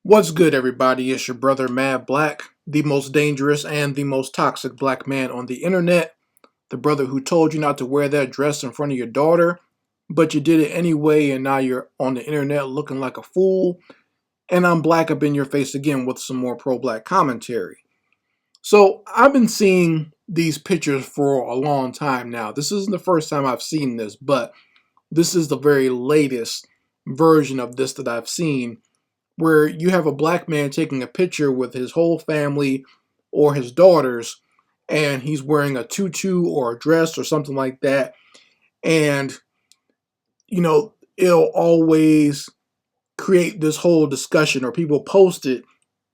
What's good, everybody? It's your brother Mad Black, the most dangerous and the most toxic black man on the internet. The brother who told you not to wear that dress in front of your daughter, but you did it anyway, and now you're on the internet looking like a fool. And I'm black up in your face again with some more pro black commentary. So, I've been seeing these pictures for a long time now. This isn't the first time I've seen this, but this is the very latest version of this that I've seen where you have a black man taking a picture with his whole family or his daughters, and he's wearing a tutu or a dress or something like that. And, it'll always create this whole discussion, or people post it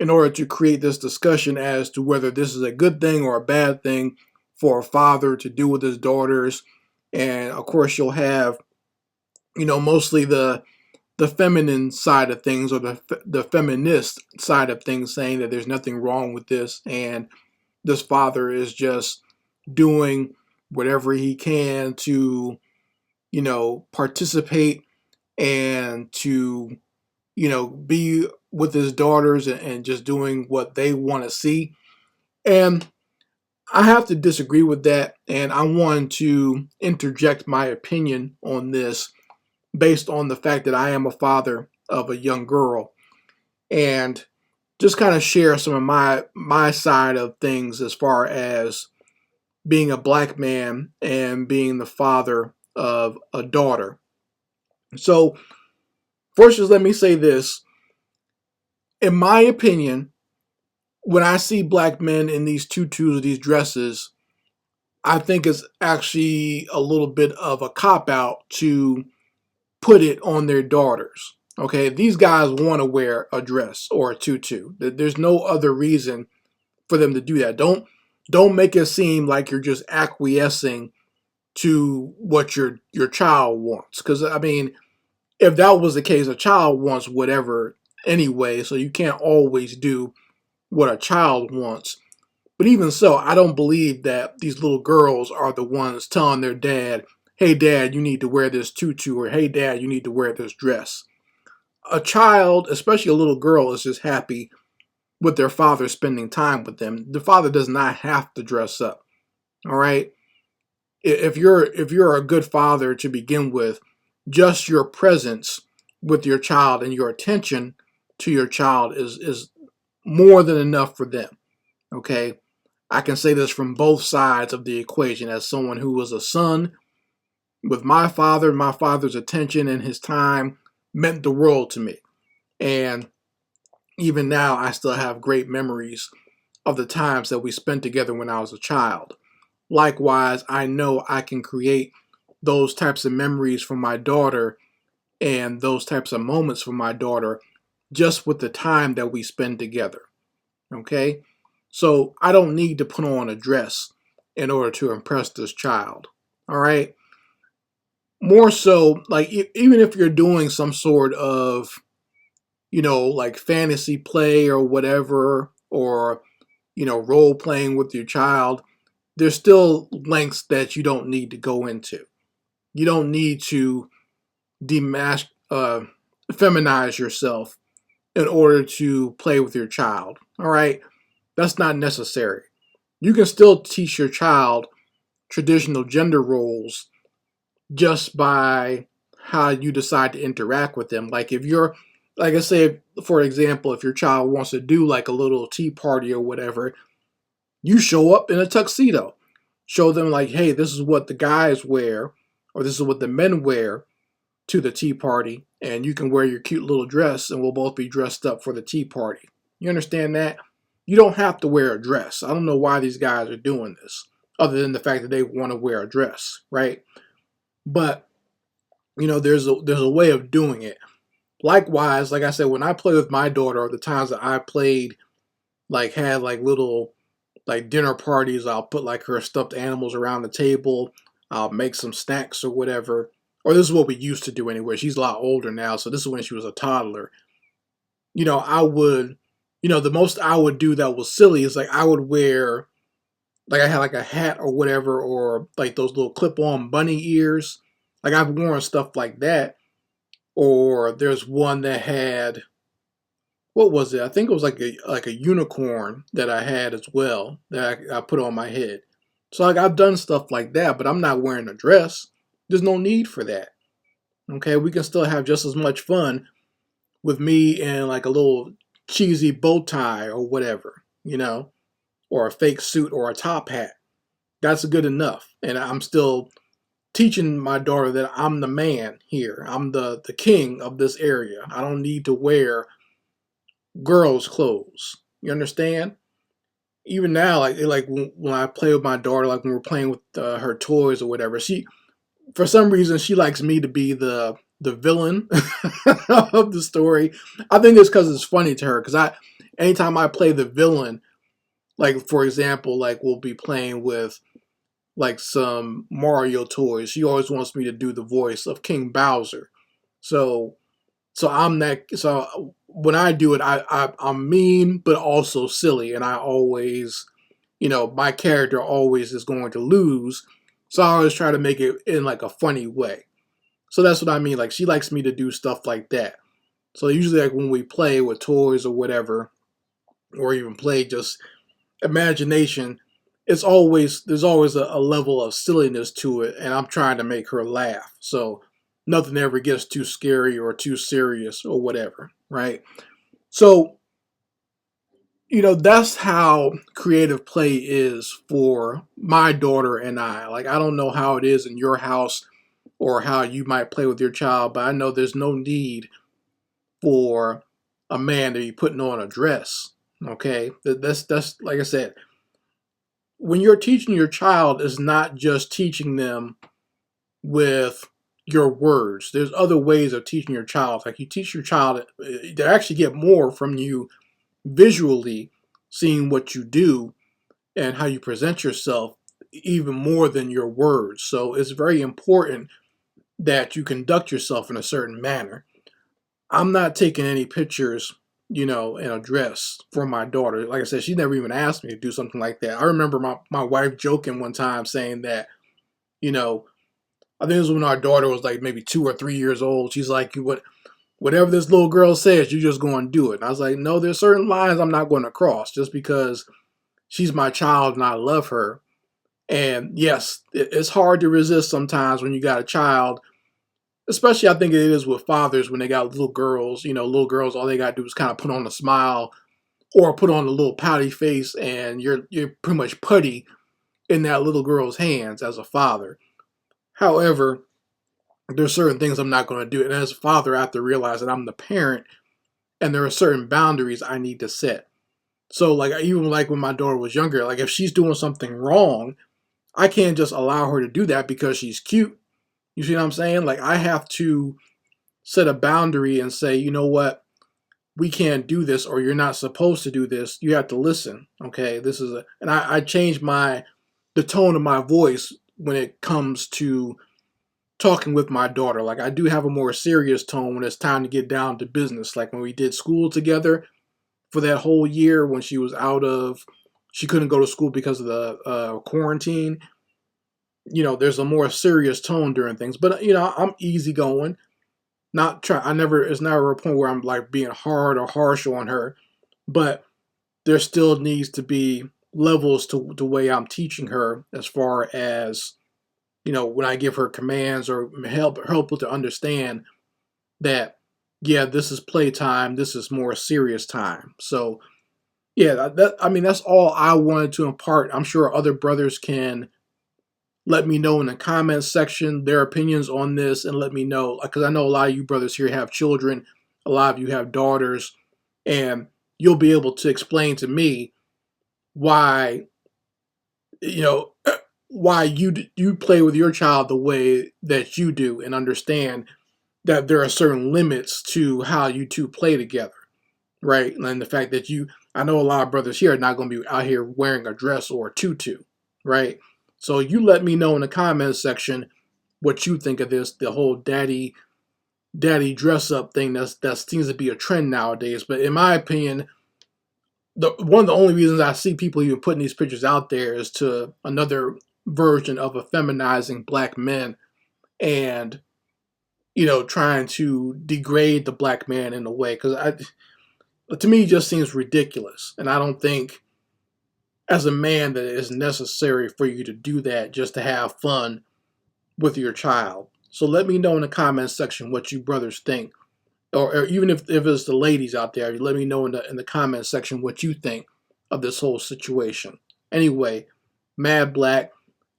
in order to create this discussion as to whether this is a good thing or a bad thing for a father to do with his daughters. And of course, you'll have, mostly the feminine side of things, or the feminist side of things, saying that there's nothing wrong with this, and this father is just doing whatever he can to participate and to be with his daughters, and just doing what they want to see. And I have to disagree with that, and I want to interject my opinion on this based on the fact that I am a father of a young girl, and just kind of share some of my side of things as far as being a black man and being the father of a daughter. So first, just let me say this. In my opinion, when I see black men in these tutus or these dresses, I think it's actually a little bit of a cop out to put it on their daughters. Okay, these guys want to wear a dress or a tutu. There's no other reason for them to do that. Don't make it seem like you're just acquiescing to what your child wants. Because I mean, if that was the case, a child wants whatever anyway. So you can't always do what a child wants. But even so, I don't believe that these little girls are the ones telling their dad, "Hey, dad, you need to wear this tutu," or "Hey, dad, you need to wear this dress." A child, especially a little girl, is just happy with their father spending time with them. The father does not have to dress up. All right. If you're a good father to begin with, just your presence with your child and your attention to your child is more than enough for them. Okay. I can say this from both sides of the equation as someone who was a son with my father's attention and his time meant the world to me. And even now, I still have great memories of the times that we spent together when I was a child. Likewise, I know I can create those types of memories for my daughter and those types of moments for my daughter just with the time that we spend together. Okay? So I don't need to put on a dress in order to impress this child. All right? More so, like, even if you're doing some sort of, like fantasy play or whatever, or, role playing with your child, there's still lengths that you don't need to go into. You don't need to feminize yourself in order to play with your child. All right? That's not necessary. You can still teach your child traditional gender roles just by how you decide to interact with them. Like if you're, like I say, for example, if your child wants to do like a little tea party or whatever, you show up in a tuxedo. Show them like, hey, this is what the guys wear, or this is what the men wear to the tea party, and you can wear your cute little dress, and we'll both be dressed up for the tea party. You understand that? You don't have to wear a dress. I don't know why these guys are doing this, other than the fact that they want to wear a dress, right? But there's a way of doing it. Likewise, like I said, when I play with my daughter, or the times that I played, like had like little like dinner parties, I'll put like her stuffed animals around the table. I'll make some snacks or whatever. Or this is what we used to do anyway. She's a lot older now, so this is when she was a toddler. I would, the most I would do that was silly is like I would wear, like I had like a hat or whatever, or like those little clip-on bunny ears. Like I've worn stuff like that. Or there's one that had what was it? I think it was like a unicorn that I had as well that I put on my head. So like I've done stuff like that, but I'm not wearing a dress. There's no need for that. Okay, we can still have just as much fun with me in like a little cheesy bow tie or whatever, or a fake suit or a top hat. That's good enough. And I'm still teaching my daughter that I'm the man here. I'm the king of this area. I don't need to wear girls' clothes. You understand? Even now, like when I play with my daughter, like when we're playing with her toys or whatever, she for some reason she likes me to be the villain of the story. I think it's because it's funny to her. Because anytime I play the villain, like for example, like we'll be playing with like some Mario toys. She always wants me to do the voice of King Bowser. So so I'm that. So when I do it, I'm mean but also silly, and I always, my character always is going to lose. So I always try to make it in like a funny way. So that's what I mean. Like she likes me to do stuff like that. So usually, like when we play with toys or whatever, or even play just imagination, there's always a level of silliness to it, and I'm trying to make her laugh. So nothing ever gets too scary or too serious or whatever, right? So that's how creative play is for my daughter and I. Like I don't know how it is in your house or how you might play with your child, but I know there's no need for a man to be putting on a dress. Okay, that's like I said, when you're teaching your child, is not just teaching them with your words. There's other ways of teaching your child. Like you teach your child, they actually get more from you visually seeing what you do and how you present yourself, even more than your words. So it's very important that you conduct yourself in a certain manner. I'm not taking any pictures, in a dress for my daughter. Like I said, she never even asked me to do something like that. I remember my wife joking one time saying that, you know, I think it was when our daughter was like maybe 2 or 3 years old. She's like, whatever this little girl says, you just go and do it. And I was like, no, there's certain lines I'm not going to cross just because she's my child and I love her. And yes, it's hard to resist sometimes when you got a child. Especially, I think it is with fathers when they got little girls. Little girls, all they got to do is kind of put on a smile or put on a little pouty face, and you're pretty much putty in that little girl's hands as a father. However, there's certain things I'm not going to do, and as a father, I have to realize that I'm the parent, and there are certain boundaries I need to set. So, like even like when my daughter was younger, like if she's doing something wrong, I can't just allow her to do that because she's cute. You see what I'm saying? Like I have to set a boundary and say, you know what, we can't do this, or you're not supposed to do this. You have to listen. Okay, and I change the tone of my voice when it comes to talking with my daughter. Like I do have a more serious tone when it's time to get down to business. Like when we did school together for that whole year when she couldn't go to school because of the quarantine. There's a more serious tone during things, but I'm easygoing. Not try. I never. It's never a point where I'm like being hard or harsh on her, but there still needs to be levels to the way I'm teaching her, as far as when I give her commands or help her to understand that yeah, this is playtime. This is more serious time. So yeah, I mean that's all I wanted to impart. I'm sure other brothers can let me know in the comments section their opinions on this, and let me know, because I know a lot of you brothers here have children, a lot of you have daughters, and you'll be able to explain to me why you know why you play with your child the way that you do, and understand that there are certain limits to how you two play together, right? And the fact that I know a lot of brothers here are not going to be out here wearing a dress or a tutu, right? So you let me know in the comments section what you think of this, the whole daddy dress up thing that seems to be a trend nowadays. But in my opinion, one of the only reasons I see people even putting these pictures out there is to another version of feminizing black men, and trying to degrade the black man in a way. Because to me, it just seems ridiculous. And I don't think, as a man, that it is necessary for you to do that just to have fun with your child. So let me know in the comments section what you brothers think. Or even if it's the ladies out there, let me know in the comments section what you think of this whole situation. Anyway, Mad Black,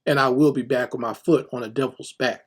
and I will be back with my foot on the devil's back.